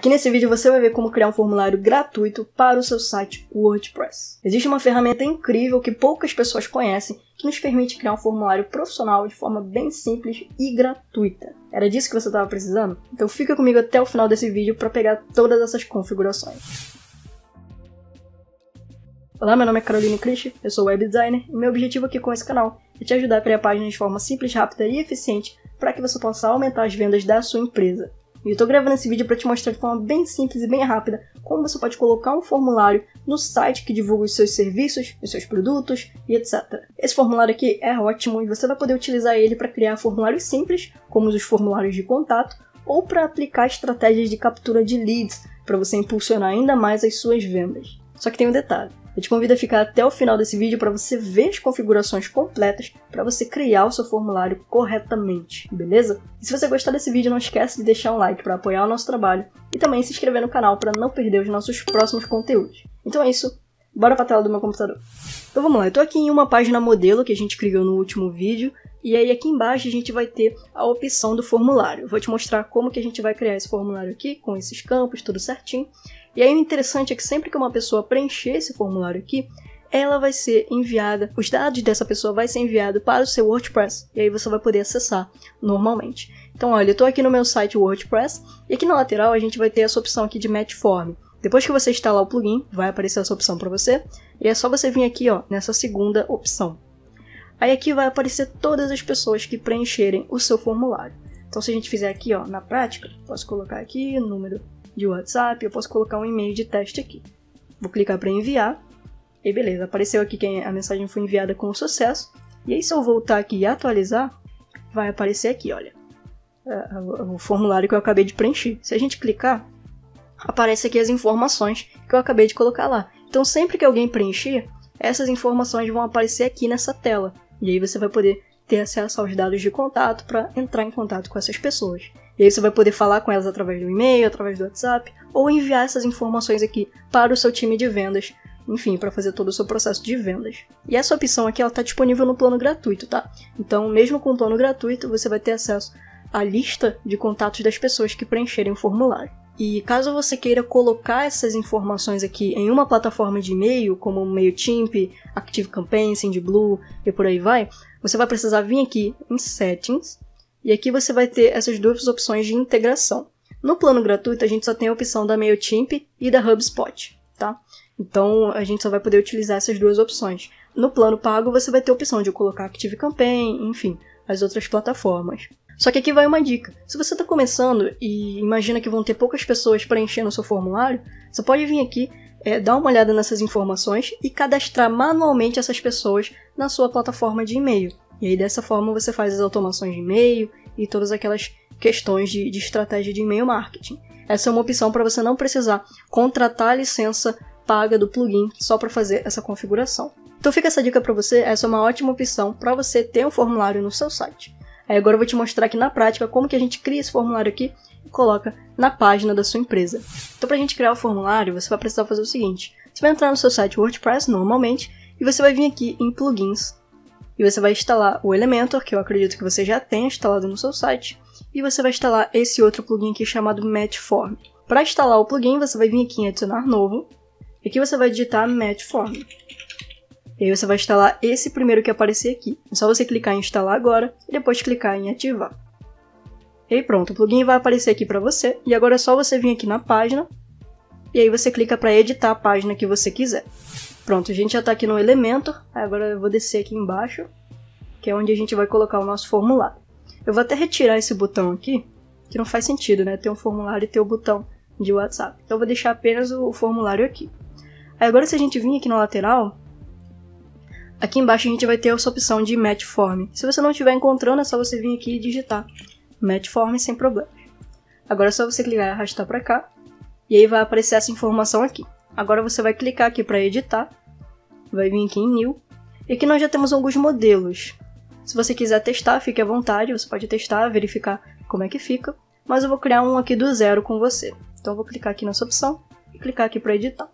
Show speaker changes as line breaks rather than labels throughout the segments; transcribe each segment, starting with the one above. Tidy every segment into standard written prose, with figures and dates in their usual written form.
Aqui nesse vídeo você vai ver como criar um formulário gratuito para o seu site WordPress. Existe uma ferramenta incrível que poucas pessoas conhecem que nos permite criar um formulário profissional de forma bem simples e gratuita. Era disso que você estava precisando? Então fica comigo até o final desse vídeo para pegar todas essas configurações. Olá, meu nome é Caroline Christ, eu sou web designer e meu objetivo aqui com esse canal é te ajudar a criar páginas de forma simples, rápida e eficiente para que você possa aumentar as vendas da sua empresa. E eu estou gravando esse vídeo para te mostrar de forma bem simples e bem rápida como você pode colocar um formulário no site que divulga os seus serviços, os seus produtos e etc. Esse formulário aqui é ótimo e você vai poder utilizar ele para criar formulários simples, como os formulários de contato, ou para aplicar estratégias de captura de leads para você impulsionar ainda mais as suas vendas. Só que tem um detalhe. Eu te convido a ficar até o final desse vídeo para você ver as configurações completas para você criar o seu formulário corretamente, beleza? E se você gostar desse vídeo, não esquece de deixar um like para apoiar o nosso trabalho e também se inscrever no canal para não perder os nossos próximos conteúdos. Então é isso, bora para a tela do meu computador. Então vamos lá, eu estou aqui em uma página modelo que a gente criou no último vídeo e aí aqui embaixo a gente vai ter a opção do formulário. Eu vou te mostrar como que a gente vai criar esse formulário aqui, com esses campos, tudo certinho. E aí o interessante é que sempre que uma pessoa preencher esse formulário aqui, ela vai ser enviada, os dados dessa pessoa vai ser enviado para o seu WordPress. E aí você vai poder acessar normalmente. Então olha, eu estou aqui no meu site WordPress e aqui na lateral a gente vai ter essa opção aqui de Match Form. Depois que você instalar o plugin, vai aparecer essa opção para você. E é só você vir aqui ó, nessa segunda opção. Aí aqui vai aparecer todas as pessoas que preencherem o seu formulário. Então se a gente fizer aqui ó, na prática, posso colocar aqui o número de WhatsApp, eu posso colocar um e-mail de teste aqui. Vou clicar para enviar, e beleza, apareceu aqui que a mensagem foi enviada com sucesso, e aí se eu voltar aqui e atualizar, vai aparecer aqui, olha, o formulário que eu acabei de preencher. Se a gente clicar, aparece aqui as informações que eu acabei de colocar lá. Então sempre que alguém preencher, essas informações vão aparecer aqui nessa tela, e aí você vai poder ter acesso aos dados de contato para entrar em contato com essas pessoas. E aí você vai poder falar com elas através do e-mail, através do WhatsApp, ou enviar essas informações aqui para o seu time de vendas, enfim, para fazer todo o seu processo de vendas. E essa opção aqui está disponível no plano gratuito, tá? Então, mesmo com o plano gratuito, você vai ter acesso à lista de contatos das pessoas que preencherem o formulário. E caso você queira colocar essas informações aqui em uma plataforma de e-mail, como MailChimp, ActiveCampaign, SendBlue e por aí vai, você vai precisar vir aqui em Settings, e aqui você vai ter essas duas opções de integração. No plano gratuito, a gente só tem a opção da MailChimp e da HubSpot, tá? Então, a gente só vai poder utilizar essas duas opções. No plano pago, você vai ter a opção de colocar ActiveCampaign, enfim, as outras plataformas. Só que aqui vai uma dica. Se você está começando e imagina que vão ter poucas pessoas preenchendo o seu formulário, você pode vir aqui, dar uma olhada nessas informações e cadastrar manualmente essas pessoas na sua plataforma de e-mail. E aí dessa forma você faz as automações de e-mail e todas aquelas questões de estratégia de e-mail marketing. Essa é uma opção para você não precisar contratar a licença paga do plugin só para fazer essa configuração. Então fica essa dica para você, essa é uma ótima opção para você ter um formulário no seu site. Aí agora eu vou te mostrar aqui na prática como que a gente cria esse formulário aqui e coloca na página da sua empresa. Então para a gente criar o formulário, você vai precisar fazer o seguinte. Você vai entrar no seu site WordPress normalmente e você vai vir aqui em plugins. E você vai instalar o Elementor, que eu acredito que você já tenha instalado no seu site. E você vai instalar esse outro plugin aqui chamado Match Form. Para instalar o plugin, você vai vir aqui em adicionar novo. E aqui você vai digitar Match Form. E aí você vai instalar esse primeiro que aparecer aqui. É só você clicar em instalar agora e depois clicar em ativar. E aí pronto, o plugin vai aparecer aqui para você. E agora é só você vir aqui na página. E aí você clica para editar a página que você quiser. Pronto, a gente já está aqui no Elementor, agora eu vou descer aqui embaixo, que é onde a gente vai colocar o nosso formulário. Eu vou até retirar esse botão aqui, que não faz sentido, né? Ter um formulário e ter o botão de WhatsApp. Então eu vou deixar apenas o formulário aqui. Aí agora se a gente vir aqui na lateral, aqui embaixo a gente vai ter essa opção de Match Form. Se você não estiver encontrando, é só você vir aqui e digitar Match Form sem problema. Agora é só você clicar e arrastar para cá, e aí vai aparecer essa informação aqui. Agora você vai clicar aqui para editar, vai vir aqui em New, e aqui nós já temos alguns modelos. Se você quiser testar, fique à vontade, você pode testar, verificar como é que fica, mas eu vou criar um aqui do zero com você. Então eu vou clicar aqui nessa opção e clicar aqui para editar.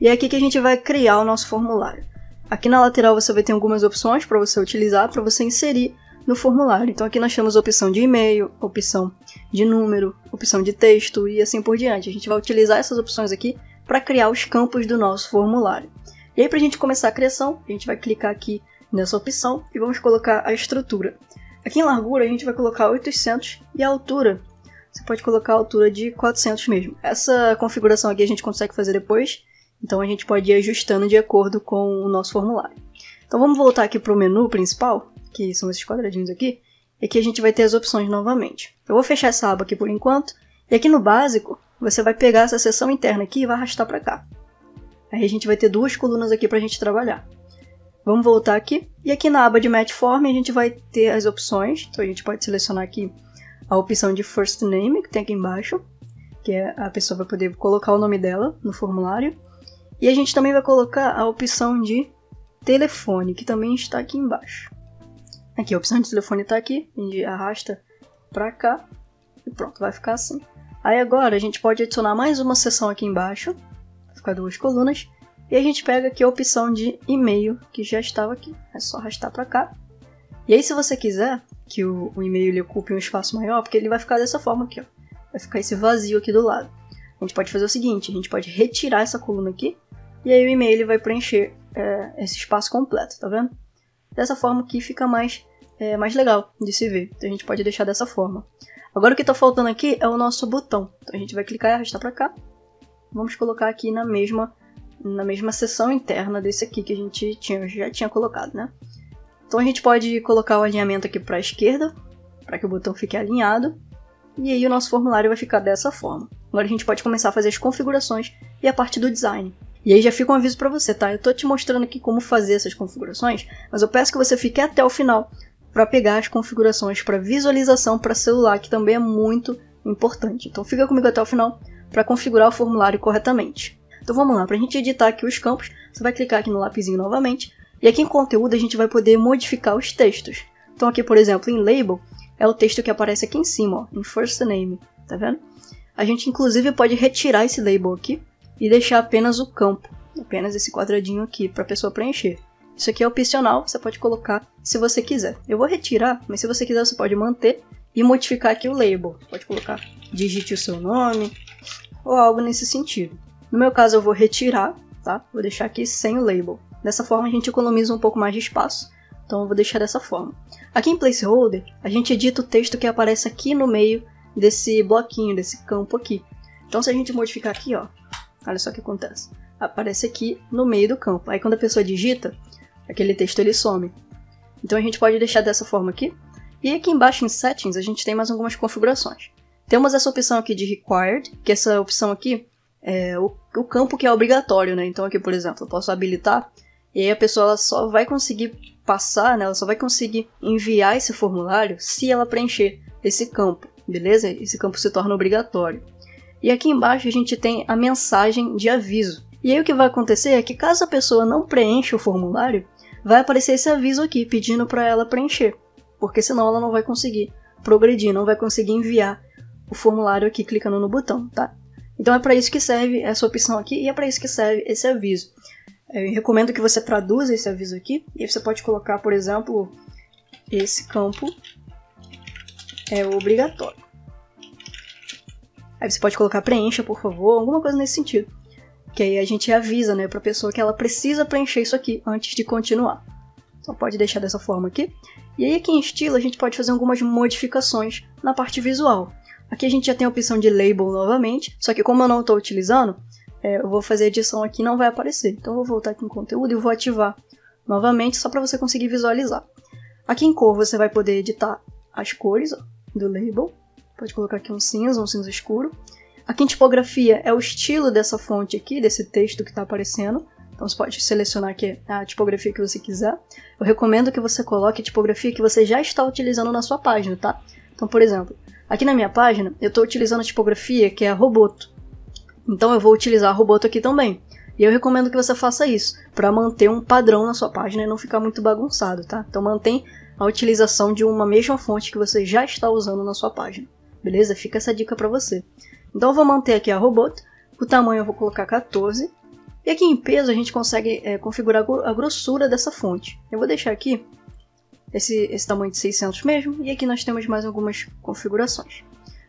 E é aqui que a gente vai criar o nosso formulário. Aqui na lateral você vai ter algumas opções para você utilizar, para você inserir no formulário. Então aqui nós temos a opção de e-mail, opção de número, opção de texto e assim por diante. A gente vai utilizar essas opções aqui para criar os campos do nosso formulário. E aí, para a gente começar a criação, a gente vai clicar aqui nessa opção e vamos colocar a estrutura. Aqui em largura a gente vai colocar 800 e a altura, você pode colocar a altura de 400 mesmo. Essa configuração aqui a gente consegue fazer depois, então a gente pode ir ajustando de acordo com o nosso formulário. Então vamos voltar aqui para o menu principal, que são esses quadradinhos aqui, e aqui a gente vai ter as opções novamente. Eu vou fechar essa aba aqui por enquanto, e aqui no básico, você vai pegar essa seção interna aqui e vai arrastar para cá. Aí a gente vai ter duas colunas aqui para a gente trabalhar. Vamos voltar aqui, e aqui na aba de Match Form a gente vai ter as opções, então a gente pode selecionar aqui a opção de First Name, que tem aqui embaixo, que a pessoa vai poder colocar o nome dela no formulário. E a gente também vai colocar a opção de telefone, que também está aqui embaixo. Aqui a opção de telefone está aqui, a gente arrasta para cá e pronto, vai ficar assim. Aí agora a gente pode adicionar mais uma seção aqui embaixo, vai ficar duas colunas, e a gente pega aqui a opção de e-mail, que já estava aqui, é só arrastar para cá. E aí se você quiser que o e-mail ele ocupe um espaço maior, porque ele vai ficar dessa forma aqui, ó. Vai ficar esse vazio aqui do lado. A gente pode fazer o seguinte, a gente pode retirar essa coluna aqui, e aí o e-mail ele vai preencher esse espaço completo, tá vendo? Dessa forma que fica mais legal de se ver, então a gente pode deixar dessa forma. Agora o que está faltando aqui é o nosso botão, então a gente vai clicar e arrastar para cá. Vamos colocar aqui na mesma seção interna desse aqui que a gente já tinha colocado, né? Então a gente pode colocar o alinhamento aqui para a esquerda, para que o botão fique alinhado, e aí o nosso formulário vai ficar dessa forma. Agora a gente pode começar a fazer as configurações e a parte do design. E aí já fica um aviso para você, tá? Eu tô te mostrando aqui como fazer essas configurações, mas eu peço que você fique até o final para pegar as configurações para visualização para celular, que também é muito importante. Então fica comigo até o final para configurar o formulário corretamente. Então vamos lá, para a gente editar aqui os campos, você vai clicar aqui no lapisinho novamente, e aqui em conteúdo a gente vai poder modificar os textos. Então aqui, por exemplo, em label, é o texto que aparece aqui em cima, ó, em first name, tá vendo? A gente inclusive pode retirar esse label aqui e deixar apenas o campo, apenas esse quadradinho aqui para a pessoa preencher. Isso aqui é opcional, você pode colocar se você quiser. Eu vou retirar, mas se você quiser você pode manter e modificar aqui o label. Você pode colocar digite o seu nome ou algo nesse sentido. No meu caso eu vou retirar, tá? Vou deixar aqui sem o label. Dessa forma a gente economiza um pouco mais de espaço, então eu vou deixar dessa forma. Aqui em Placeholder, a gente edita o texto que aparece aqui no meio desse bloquinho, desse campo aqui. Então se a gente modificar aqui, ó, olha só o que acontece. Aparece aqui no meio do campo. Aí quando a pessoa digita, aquele texto ele some. Então a gente pode deixar dessa forma aqui. E aqui embaixo em Settings a gente tem mais algumas configurações. Temos essa opção aqui de Required, que essa opção aqui é o campo que é obrigatório, né? Então aqui, por exemplo, eu posso habilitar e aí a pessoa ela só vai conseguir passar, né? Ela só vai conseguir enviar esse formulário se ela preencher esse campo, beleza? Esse campo se torna obrigatório. E aqui embaixo a gente tem a mensagem de aviso. E aí o que vai acontecer é que caso a pessoa não preencha o formulário, vai aparecer esse aviso aqui pedindo para ela preencher, porque senão ela não vai conseguir progredir, não vai conseguir enviar o formulário aqui clicando no botão, tá? Então é para isso que serve essa opção aqui e é para isso que serve esse aviso. Eu recomendo que você traduza esse aviso aqui e aí você pode colocar, por exemplo, esse campo é obrigatório. Aí você pode colocar preencha, por favor, alguma coisa nesse sentido. Que aí a gente avisa, né, para a pessoa que ela precisa preencher isso aqui antes de continuar. Então pode deixar dessa forma aqui. E aí aqui em estilo a gente pode fazer algumas modificações na parte visual. Aqui a gente já tem a opção de label novamente, só que como eu não estou utilizando, eu vou fazer a edição aqui e não vai aparecer. Então eu vou voltar aqui em conteúdo e vou ativar novamente só para você conseguir visualizar. Aqui em cor você vai poder editar as cores, ó, do label. Pode colocar aqui um cinza escuro. Aqui em tipografia é o estilo dessa fonte aqui, desse texto que está aparecendo. Então você pode selecionar aqui a tipografia que você quiser. Eu recomendo que você coloque a tipografia que você já está utilizando na sua página, tá? Então, por exemplo, aqui na minha página eu estou utilizando a tipografia que é a Roboto. Então eu vou utilizar a Roboto aqui também. E eu recomendo que você faça isso, para manter um padrão na sua página e não ficar muito bagunçado, tá? Então mantém a utilização de uma mesma fonte que você já está usando na sua página. Beleza? Fica essa dica para você. Então eu vou manter aqui a Roboto, o tamanho eu vou colocar 14. E aqui em peso a gente consegue configurar a grossura dessa fonte. Eu vou deixar aqui esse tamanho de 600 mesmo, e aqui nós temos mais algumas configurações.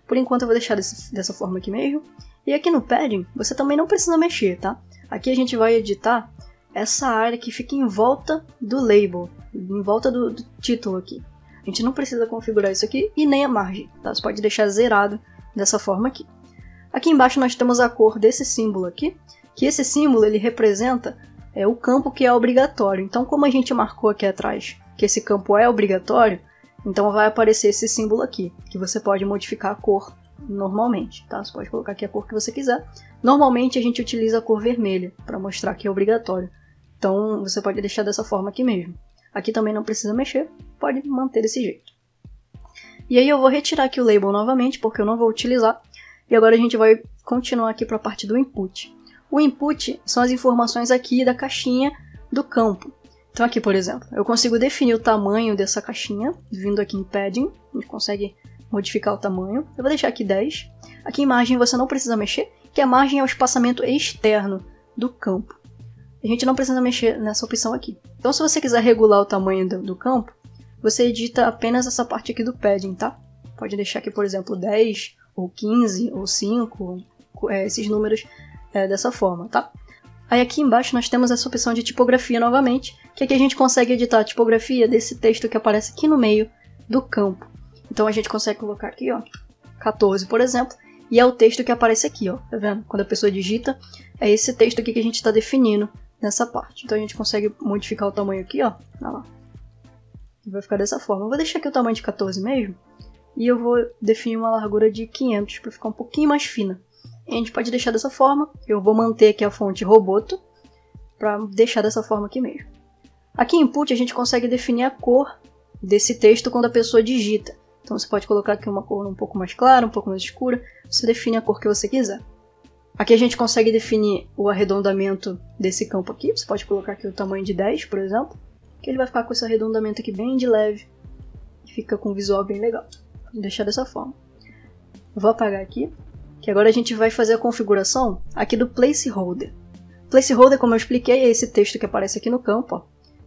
Por enquanto eu vou deixar dessa forma aqui mesmo. E aqui no padding, você também não precisa mexer, tá? Aqui a gente vai editar essa área que fica em volta do label, em volta do título aqui. A gente não precisa configurar isso aqui e nem a margem, tá? Você pode deixar zerado dessa forma aqui. Aqui embaixo nós temos a cor desse símbolo aqui, que esse símbolo ele representa o campo que é obrigatório. Então, como a gente marcou aqui atrás que esse campo é obrigatório, então vai aparecer esse símbolo aqui, que você pode modificar a cor normalmente, tá? Você pode colocar aqui a cor que você quiser. Normalmente a gente utiliza a cor vermelha para mostrar que é obrigatório. Então você pode deixar dessa forma aqui mesmo. Aqui também não precisa mexer, pode manter desse jeito. E aí eu vou retirar aqui o label novamente, porque eu não vou utilizar. E agora a gente vai continuar aqui para a parte do input. O input são as informações aqui da caixinha do campo. Então aqui, por exemplo, eu consigo definir o tamanho dessa caixinha, vindo aqui em padding, a gente consegue modificar o tamanho. Eu vou deixar aqui 10. Aqui em margem você não precisa mexer, que a margem é o espaçamento externo do campo. A gente não precisa mexer nessa opção aqui. Então se você quiser regular o tamanho do campo, você edita apenas essa parte aqui do padding, tá? Pode deixar aqui, por exemplo, 10, ou 15, ou 5, esses números dessa forma, tá? Aí aqui embaixo nós temos essa opção de tipografia novamente, que aqui a gente consegue editar a tipografia desse texto que aparece aqui no meio do campo. Então a gente consegue colocar aqui, ó, 14, por exemplo, e é o texto que aparece aqui, ó, tá vendo? Quando a pessoa digita, é esse texto aqui que a gente está definindo nessa parte. Então a gente consegue modificar o tamanho aqui, ó, olha lá. Vai ficar dessa forma. Eu vou deixar aqui o tamanho de 14 mesmo, e eu vou definir uma largura de 500 para ficar um pouquinho mais fina. E a gente pode deixar dessa forma. Eu vou manter aqui a fonte Roboto para deixar dessa forma aqui mesmo. Aqui em Input a gente consegue definir a cor desse texto quando a pessoa digita. Então você pode colocar aqui uma cor um pouco mais clara, um pouco mais escura. Você define a cor que você quiser. Aqui a gente consegue definir o arredondamento desse campo aqui. Você pode colocar aqui o tamanho de 10, por exemplo. Que ele vai ficar com esse arredondamento aqui bem de leve. E fica com um visual bem legal. Vou deixar dessa forma. Vou apagar aqui. Que agora a gente vai fazer a configuração aqui do placeholder. Placeholder, como eu expliquei, é esse texto que aparece aqui no campo, ó,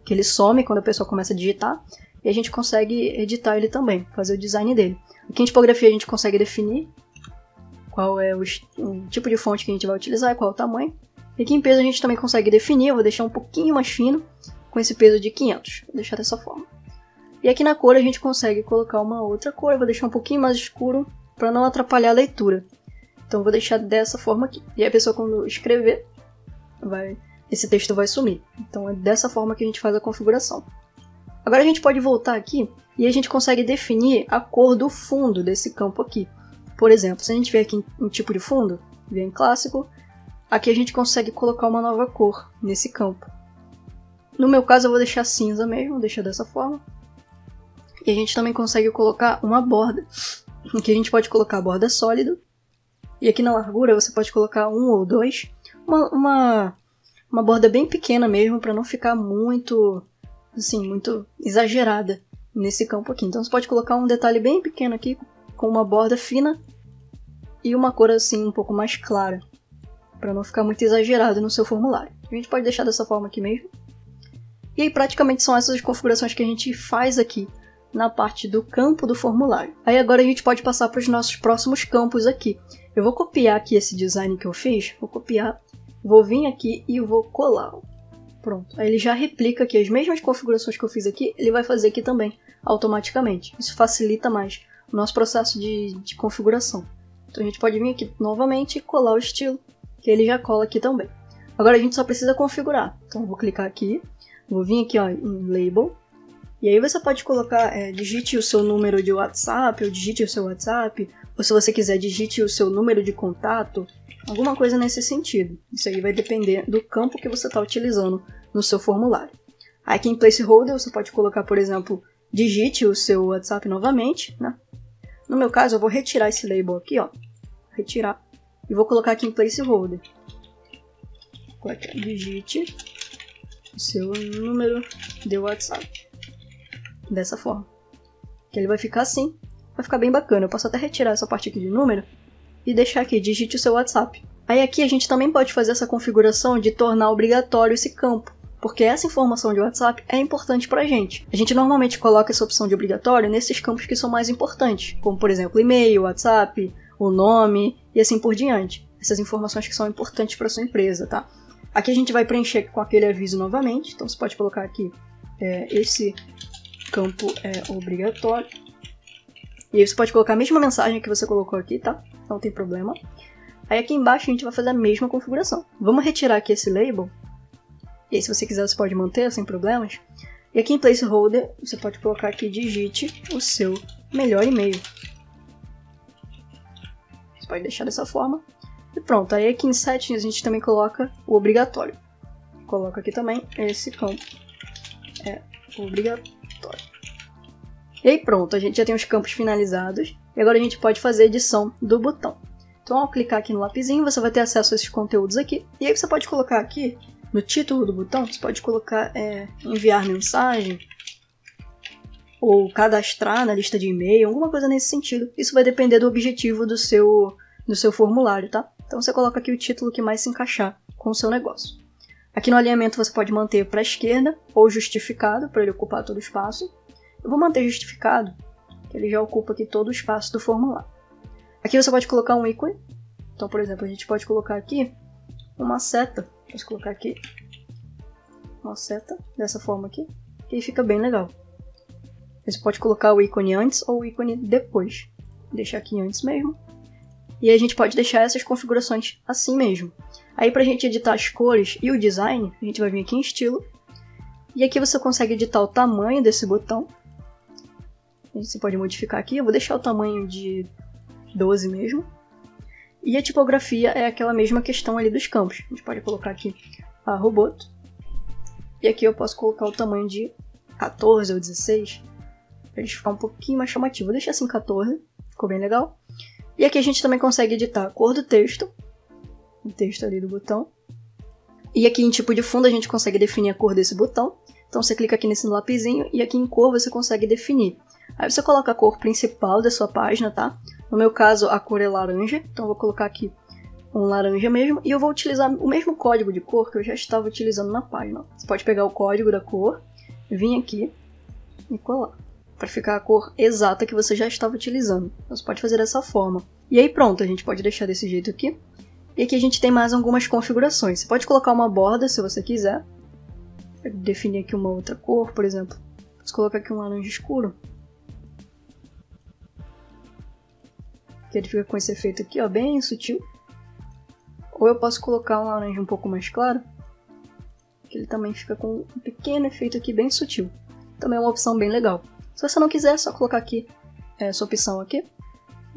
que ele some quando a pessoa começa a digitar, e a gente consegue editar ele também, fazer o design dele. Aqui em tipografia a gente consegue definir qual é o tipo de fonte que a gente vai utilizar e qual é o tamanho. E aqui em peso a gente também consegue definir, eu vou deixar um pouquinho mais fino, com esse peso de 500, vou deixar dessa forma. E aqui na cor a gente consegue colocar uma outra cor, eu vou deixar um pouquinho mais escuro para não atrapalhar a leitura. Então eu vou deixar dessa forma aqui. E a pessoa quando escrever, esse texto vai sumir. Então é dessa forma que a gente faz a configuração. Agora a gente pode voltar aqui e a gente consegue definir a cor do fundo desse campo aqui. Por exemplo, se a gente vier aqui em tipo de fundo, vier em clássico, aqui a gente consegue colocar uma nova cor nesse campo. No meu caso eu vou deixar cinza mesmo, vou deixar dessa forma. E a gente também consegue colocar uma borda. Aqui a gente pode colocar a borda sólida. E aqui na largura você pode colocar 1 ou 2. Uma borda bem pequena mesmo, para não ficar muito, assim, muito exagerada nesse campo aqui. Então você pode colocar um detalhe bem pequeno aqui, com uma borda fina e uma cor assim um pouco mais clara, para não ficar muito exagerado no seu formulário. A gente pode deixar dessa forma aqui mesmo. E aí praticamente são essas configurações que a gente faz aqui na parte do campo do formulário. Aí agora a gente pode passar para os nossos próximos campos aqui. Eu vou copiar aqui esse design que eu fiz, vou copiar, vou vir aqui e vou colar. Pronto, aí ele já replica aqui as mesmas configurações que eu fiz aqui, ele vai fazer aqui também, automaticamente. Isso facilita mais o nosso processo de configuração. Então a gente pode vir aqui novamente e colar o estilo, que ele já cola aqui também. Agora a gente só precisa configurar. Então eu vou clicar aqui, vou vir aqui ó, em Label, e aí você pode colocar, digite o seu número de WhatsApp, ou digite o seu WhatsApp, ou se você quiser, digite o seu número de contato, alguma coisa nesse sentido. Isso aí vai depender do campo que você está utilizando no seu formulário. Aqui em Placeholder você pode colocar, por exemplo, digite o seu WhatsApp novamente, né? No meu caso, eu vou retirar esse label aqui, ó, retirar, e vou colocar aqui em Placeholder. Digite o seu número de WhatsApp. Dessa forma. Que ele vai ficar assim. Vai ficar bem bacana. Eu posso até retirar essa parte aqui de número e deixar aqui, digite o seu WhatsApp. Aí aqui a gente também pode fazer essa configuração de tornar obrigatório esse campo. porque essa informação de WhatsApp é importante pra gente. A gente normalmente coloca essa opção de obrigatório nesses campos que são mais importantes, como por exemplo e-mail, WhatsApp, o nome e assim por diante. Essas informações que são importantes para sua empresa, tá? Aqui a gente vai preencher com aquele aviso novamente, então você pode colocar aqui, esse campo é obrigatório. E aí você pode colocar a mesma mensagem que você colocou aqui, tá? Não tem problema. Aí aqui embaixo a gente vai fazer a mesma configuração. Vamos retirar aqui esse label. E aí se você quiser você pode manter sem problemas. E aqui em placeholder você pode colocar aqui, digite o seu melhor e-mail. Você pode deixar dessa forma. E pronto, aí aqui em settings a gente também coloca o obrigatório. Coloca aqui também esse campo é obrigatório. E aí pronto, a gente já tem os campos finalizados. E agora a gente pode fazer a edição do botão. Então ao clicar aqui no lapisinho você vai ter acesso a esses conteúdos aqui. E aí você pode colocar aqui, no título do botão, você pode colocar enviar mensagem. Ou cadastrar na lista de e-mail, alguma coisa nesse sentido. Isso vai depender do objetivo do seu formulário, tá? Então você coloca aqui o título que mais se encaixar com o seu negócio. Aqui no alinhamento você pode manter para a esquerda ou justificado, para ele ocupar todo o espaço. Eu vou manter justificado, que ele já ocupa aqui todo o espaço do formulário. Aqui você pode colocar um ícone. Então, por exemplo, a gente pode colocar aqui uma seta. Posso colocar aqui uma seta dessa forma aqui, que aí fica bem legal. Você pode colocar o ícone antes ou o ícone depois. Vou deixar aqui antes mesmo. E aí a gente pode deixar essas configurações assim mesmo. Aí pra gente editar as cores e o design, a gente vai vir aqui em estilo. E aqui você consegue editar o tamanho desse botão. Você pode modificar aqui, eu vou deixar o tamanho de 12 mesmo. E a tipografia é aquela mesma questão ali dos campos. A gente pode colocar aqui a Roboto. E aqui eu posso colocar o tamanho de 14 ou 16. Pra ele ficar um pouquinho mais chamativo. Vou deixar assim 14, ficou bem legal. E aqui a gente também consegue editar a cor do texto. O texto ali do botão. E aqui em tipo de fundo a gente consegue definir a cor desse botão. Então você clica aqui nesse lapisinho e aqui em cor você consegue definir. Aí você coloca a cor principal da sua página, tá? No meu caso a cor é laranja, então eu vou colocar aqui um laranja mesmo. E eu vou utilizar o mesmo código de cor que eu já estava utilizando na página. Você pode pegar o código da cor, vir aqui e colar, para ficar a cor exata que você já estava utilizando. Então você pode fazer dessa forma. E aí pronto, a gente pode deixar desse jeito aqui. E aqui a gente tem mais algumas configurações. Você pode colocar uma borda se você quiser. Definir aqui uma outra cor, por exemplo. Posso colocar aqui um laranja escuro. Que ele fica com esse efeito aqui, ó, bem sutil. Ou eu posso colocar um laranja um pouco mais claro. Que ele também fica com um pequeno efeito aqui bem sutil. Também é uma opção bem legal. Se você não quiser, é só colocar aqui essa opção aqui.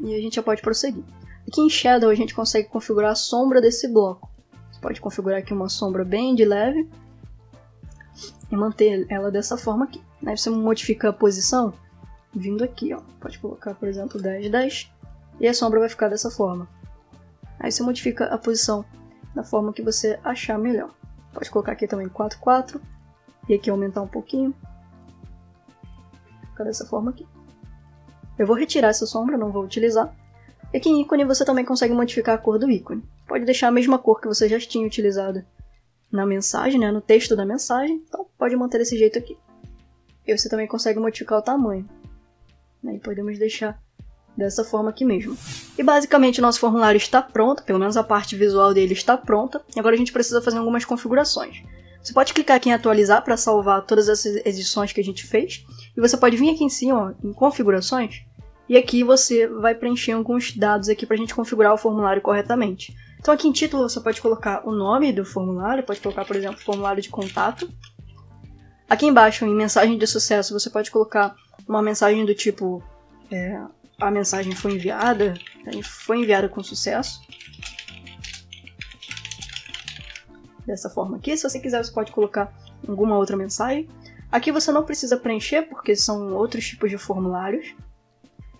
E a gente já pode prosseguir. Aqui em Shadow a gente consegue configurar a sombra desse bloco. Você pode configurar aqui uma sombra bem de leve. E manter ela dessa forma aqui. Aí você modifica a posição vindo aqui, ó. Pode colocar, por exemplo, 10, 10. E a sombra vai ficar dessa forma. Aí você modifica a posição da forma que você achar melhor. Pode colocar aqui também 4, 4. E aqui aumentar um pouquinho. Ficar dessa forma aqui. Eu vou retirar essa sombra, não vou utilizar. E aqui em ícone você também consegue modificar a cor do ícone. Pode deixar a mesma cor que você já tinha utilizado na mensagem, né, no texto da mensagem. Então pode manter desse jeito aqui. E você também consegue modificar o tamanho. E podemos deixar dessa forma aqui mesmo. E basicamente o nosso formulário está pronto, pelo menos a parte visual dele está pronta. E agora a gente precisa fazer algumas configurações. Você pode clicar aqui em atualizar para salvar todas essas edições que a gente fez. E você pode vir aqui em cima, ó, em configurações. E aqui você vai preencher alguns dados aqui para a gente configurar o formulário corretamente. Então aqui em título você pode colocar o nome do formulário, pode colocar, por exemplo, formulário de contato. Aqui embaixo, em mensagem de sucesso, você pode colocar uma mensagem do tipo a mensagem foi enviada com sucesso. Dessa forma aqui. Se você quiser, você pode colocar alguma outra mensagem. Aqui você não precisa preencher, porque são outros tipos de formulários.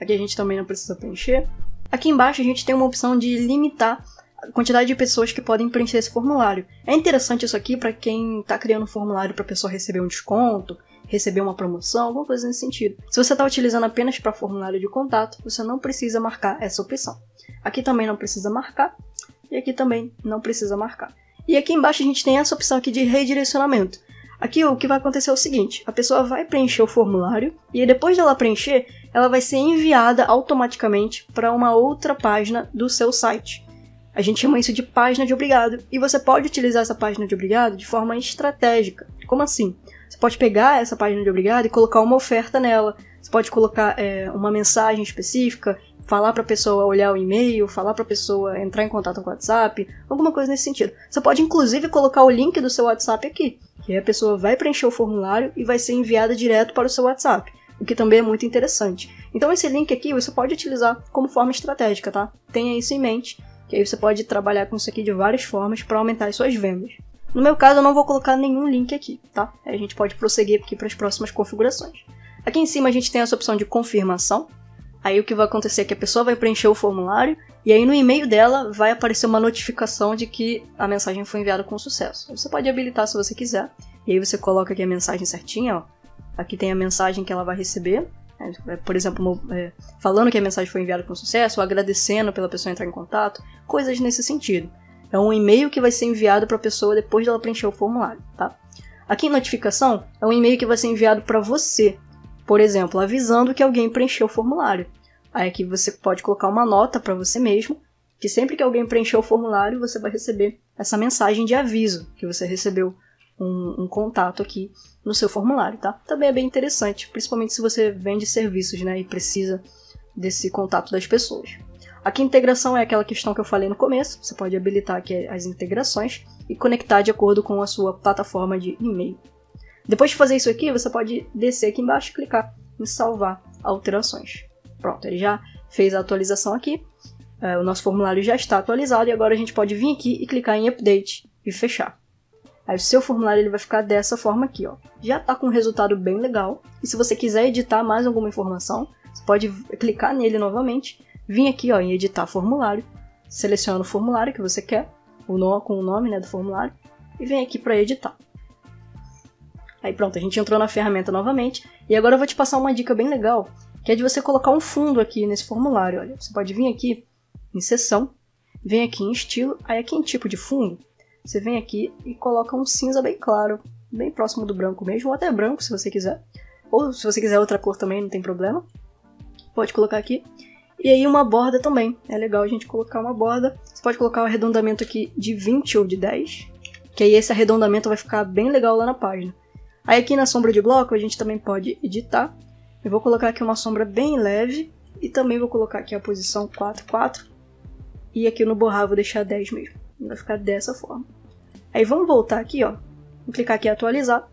Aqui a gente também não precisa preencher. Aqui embaixo a gente tem uma opção de limitar a quantidade de pessoas que podem preencher esse formulário. É interessante isso aqui para quem está criando um formulário para a pessoa receber um desconto, receber uma promoção, alguma coisa nesse sentido. Se você está utilizando apenas para formulário de contato, você não precisa marcar essa opção. Aqui também não precisa marcar, e aqui também não precisa marcar. E aqui embaixo a gente tem essa opção aqui de redirecionamento. Aqui o que vai acontecer é o seguinte, a pessoa vai preencher o formulário e aí, depois dela preencher, ela vai ser enviada automaticamente para uma outra página do seu site. A gente chama isso de página de obrigado e você pode utilizar essa página de obrigado de forma estratégica. Como assim? Você pode pegar essa página de obrigado e colocar uma oferta nela, você pode colocar uma mensagem específica, falar para a pessoa olhar o e-mail, falar para a pessoa entrar em contato com o WhatsApp, alguma coisa nesse sentido. Você pode inclusive colocar o link do seu WhatsApp aqui, que aí a pessoa vai preencher o formulário e vai ser enviada direto para o seu WhatsApp, o que também é muito interessante. Então esse link aqui você pode utilizar como forma estratégica, tá? Tenha isso em mente, que aí você pode trabalhar com isso aqui de várias formas para aumentar as suas vendas. No meu caso eu não vou colocar nenhum link aqui, tá? Aí a gente pode prosseguir aqui para as próximas configurações. Aqui em cima a gente tem essa opção de confirmação. Aí o que vai acontecer é que a pessoa vai preencher o formulário e aí no e-mail dela vai aparecer uma notificação de que a mensagem foi enviada com sucesso. Você pode habilitar se você quiser. E aí você coloca aqui a mensagem certinha, ó. Aqui tem a mensagem que ela vai receber. Por exemplo, falando que a mensagem foi enviada com sucesso, ou agradecendo pela pessoa entrar em contato, coisas nesse sentido. É um e-mail que vai ser enviado para a pessoa depois dela preencher o formulário, tá? Aqui em notificação, é um e-mail que vai ser enviado para você. Por exemplo, avisando que alguém preencheu o formulário. Aí aqui você pode colocar uma nota para você mesmo, que sempre que alguém preencher o formulário, você vai receber essa mensagem de aviso, que você recebeu um contato aqui no seu formulário, tá? Também é bem interessante, principalmente se você vende serviços, né, e precisa desse contato das pessoas. Aqui integração é aquela questão que eu falei no começo, você pode habilitar aqui as integrações e conectar de acordo com a sua plataforma de e-mail. Depois de fazer isso aqui, você pode descer aqui embaixo e clicar em salvar alterações. Pronto, ele já fez a atualização aqui, o nosso formulário já está atualizado e agora a gente pode vir aqui e clicar em update e fechar. Aí o seu formulário ele vai ficar dessa forma aqui, ó. Já está com um resultado bem legal e se você quiser editar mais alguma informação, você pode clicar nele novamente, vir aqui ó, em editar formulário, seleciona o formulário que você quer, com o nome, né, do formulário e vem aqui para editar. Aí pronto, a gente entrou na ferramenta novamente e agora eu vou te passar uma dica bem legal, que é de você colocar um fundo aqui nesse formulário. Olha, você pode vir aqui em seção, vem aqui em estilo, aí aqui em tipo de fundo, você vem aqui e coloca um cinza bem claro, bem próximo do branco mesmo, ou até branco se você quiser. Ou se você quiser outra cor também, não tem problema. Pode colocar aqui. E aí uma borda também, é legal a gente colocar uma borda. Você pode colocar um arredondamento aqui de 20 ou de 10, que aí esse arredondamento vai ficar bem legal lá na página. Aí aqui na sombra de bloco a gente também pode editar. Eu vou colocar aqui uma sombra bem leve e também vou colocar aqui a posição 4,4 e aqui no borrar vou deixar 10 mesmo. Vai ficar dessa forma. Aí vamos voltar aqui, ó. Vou clicar aqui em atualizar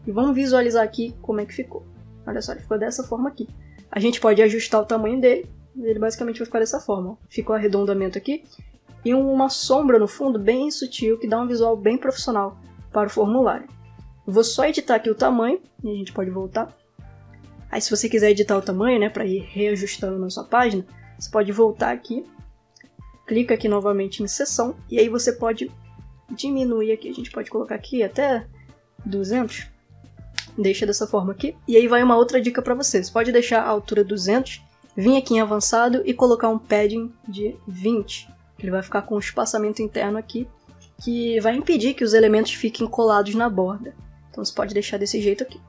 e vamos visualizar aqui como é que ficou. Olha só, ele ficou dessa forma aqui. A gente pode ajustar o tamanho dele, ele basicamente vai ficar dessa forma. Ó. Ficou o arredondamento aqui e uma sombra no fundo bem sutil que dá um visual bem profissional para o formulário. Eu vou só editar aqui o tamanho e a gente pode voltar. Aí se você quiser editar o tamanho, né, para ir reajustando na sua página, você pode voltar aqui, clica aqui novamente em seção e aí você pode diminuir aqui, a gente pode colocar aqui até 200, deixa dessa forma aqui. E aí vai uma outra dica para você, você pode deixar a altura 200, vir aqui em avançado e colocar um padding de 20, ele vai ficar com um espaçamento interno aqui, que vai impedir que os elementos fiquem colados na borda. Então você pode deixar desse jeito aqui.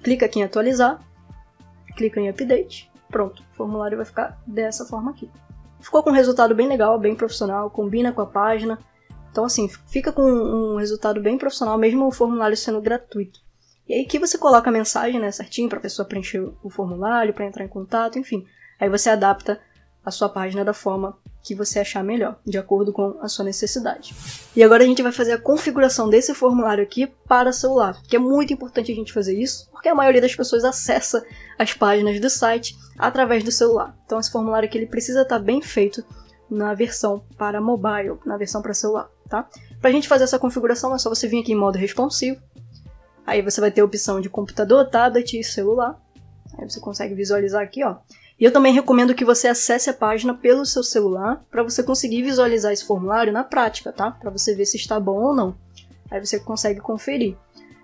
Clica aqui em atualizar, clica em update, pronto, o formulário vai ficar dessa forma aqui. Ficou com um resultado bem legal, bem profissional, combina com a página. Então assim, fica com um resultado bem profissional, mesmo o formulário sendo gratuito. E aí aqui você coloca a mensagem, né, certinho, para a pessoa preencher o formulário, para entrar em contato, enfim. Aí você adapta a sua página da forma que você achar melhor, de acordo com a sua necessidade. E agora a gente vai fazer a configuração desse formulário aqui para celular, que é muito importante a gente fazer isso, porque a maioria das pessoas acessa as páginas do site através do celular. Então esse formulário aqui ele precisa estar bem feito na versão para mobile, na versão para celular, tá? Para a gente fazer essa configuração é só você vir aqui em modo responsivo, aí você vai ter a opção de computador, tablet e celular, aí você consegue visualizar aqui, ó. E eu também recomendo que você acesse a página pelo seu celular para você conseguir visualizar esse formulário na prática, tá? Para você ver se está bom ou não. Aí você consegue conferir.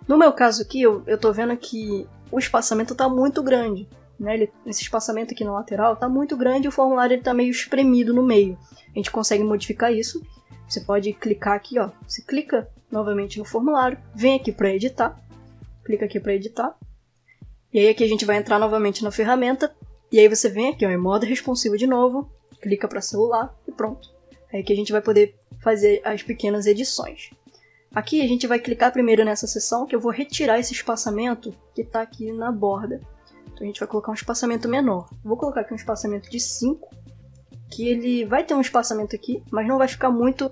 No meu caso aqui, eu tô vendo que o espaçamento está muito grande, né? Esse espaçamento aqui na lateral está muito grande e o formulário está meio espremido no meio. A gente consegue modificar isso. Você pode clicar aqui, ó. Você clica novamente no formulário, vem aqui para editar, clica aqui para editar, e aí aqui a gente vai entrar novamente na ferramenta, e aí você vem aqui ó, em modo responsivo de novo, clica para celular e pronto. Aí aqui a gente vai poder fazer as pequenas edições. Aqui a gente vai clicar primeiro nessa seção, que eu vou retirar esse espaçamento que está aqui na borda. Então a gente vai colocar um espaçamento menor. Vou colocar aqui um espaçamento de 5, que ele vai ter um espaçamento aqui, mas não vai ficar muito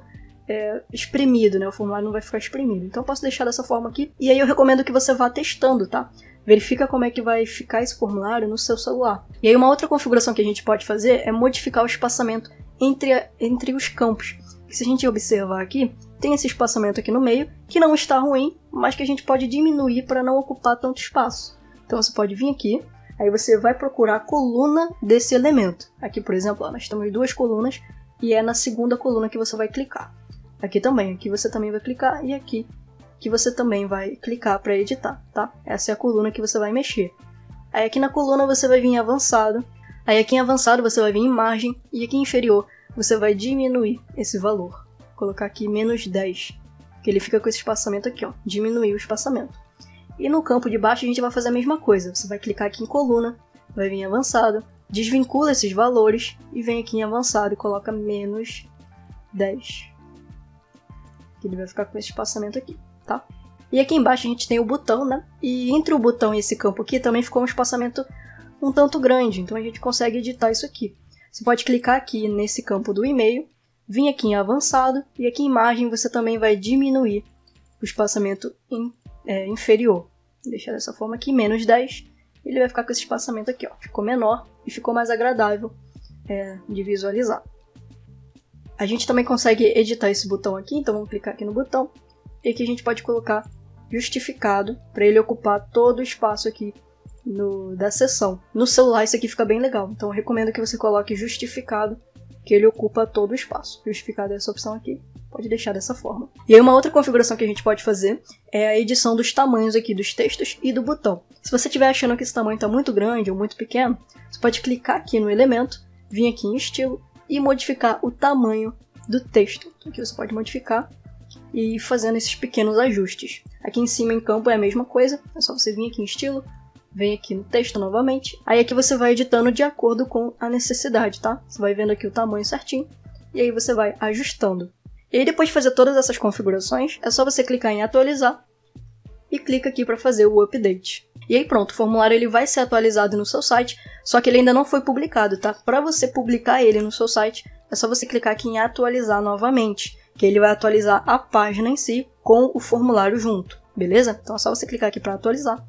espremido, né? O formulário não vai ficar espremido. Então eu posso deixar dessa forma aqui. E aí eu recomendo que você vá testando, tá? Verifica como é que vai ficar esse formulário no seu celular. E aí uma outra configuração que a gente pode fazer é modificar o espaçamento entre os campos. Se a gente observar aqui, tem esse espaçamento aqui no meio, que não está ruim, mas que a gente pode diminuir para não ocupar tanto espaço. Então você pode vir aqui, aí você vai procurar a coluna desse elemento. Aqui, por exemplo, ó, nós temos 2 colunas, e é na segunda coluna que você vai clicar. Aqui também, aqui você também vai clicar, e aqui que você também vai clicar para editar, tá? Essa é a coluna que você vai mexer. Aí aqui na coluna você vai vir em avançado, aí aqui em avançado você vai vir em margem, e aqui em inferior você vai diminuir esse valor. Vou colocar aqui menos 10, que ele fica com esse espaçamento aqui, ó, diminuir o espaçamento. E no campo de baixo a gente vai fazer a mesma coisa. Você vai clicar aqui em coluna, vai vir em avançado, desvincula esses valores e vem aqui em avançado e coloca menos 10. Que ele vai ficar com esse espaçamento aqui, tá? E aqui embaixo a gente tem o botão, né? E entre o botão e esse campo aqui também ficou um espaçamento um tanto grande, então a gente consegue editar isso aqui. Você pode clicar aqui nesse campo do e-mail, vir aqui em avançado e aqui em margem você também vai diminuir o espaçamento inferior. Vou deixar dessa forma aqui, menos 10. Ele vai ficar com esse espaçamento aqui, ó. Ficou menor e ficou mais agradável de visualizar. A gente também consegue editar esse botão aqui, então vamos clicar aqui no botão. E aqui a gente pode colocar justificado para ele ocupar todo o espaço aqui da seção. No celular isso aqui fica bem legal, então eu recomendo que você coloque justificado, que ele ocupa todo o espaço. Justificado é essa opção aqui, pode deixar dessa forma. E aí uma outra configuração que a gente pode fazer é a edição dos tamanhos aqui dos textos e do botão. Se você estiver achando que esse tamanho está muito grande ou muito pequeno, você pode clicar aqui no elemento, vir aqui em estilo e modificar o tamanho do texto. Então aqui você pode modificar e ir fazendo esses pequenos ajustes. Aqui em cima em campo é a mesma coisa, é só você vir aqui em estilo, vem aqui no texto novamente, aí aqui você vai editando de acordo com a necessidade, tá? Você vai vendo aqui o tamanho certinho, e aí você vai ajustando. E aí depois de fazer todas essas configurações, é só você clicar em atualizar, e clica aqui para fazer o update. E aí pronto, o formulário ele vai ser atualizado no seu site, só que ele ainda não foi publicado, tá? Para você publicar ele no seu site, é só você clicar aqui em atualizar novamente, que ele vai atualizar a página em si com o formulário junto, beleza? Então é só você clicar aqui para atualizar.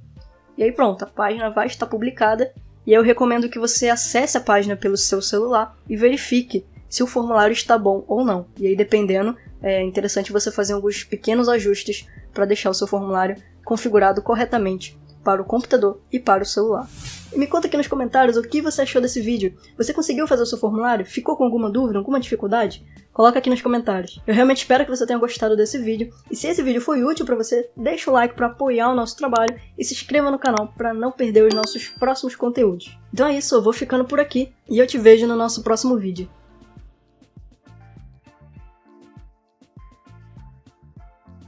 E aí pronto, a página vai estar publicada e eu recomendo que você acesse a página pelo seu celular e verifique se o formulário está bom ou não. E aí dependendo, é interessante você fazer alguns pequenos ajustes para deixar o seu formulário configurado corretamente para o computador e para o celular. E me conta aqui nos comentários o que você achou desse vídeo. Você conseguiu fazer o seu formulário? Ficou com alguma dúvida, alguma dificuldade? Coloca aqui nos comentários. Eu realmente espero que você tenha gostado desse vídeo. E se esse vídeo foi útil para você, deixa o like para apoiar o nosso trabalho e se inscreva no canal para não perder os nossos próximos conteúdos. Então é isso, eu vou ficando por aqui e eu te vejo no nosso próximo vídeo.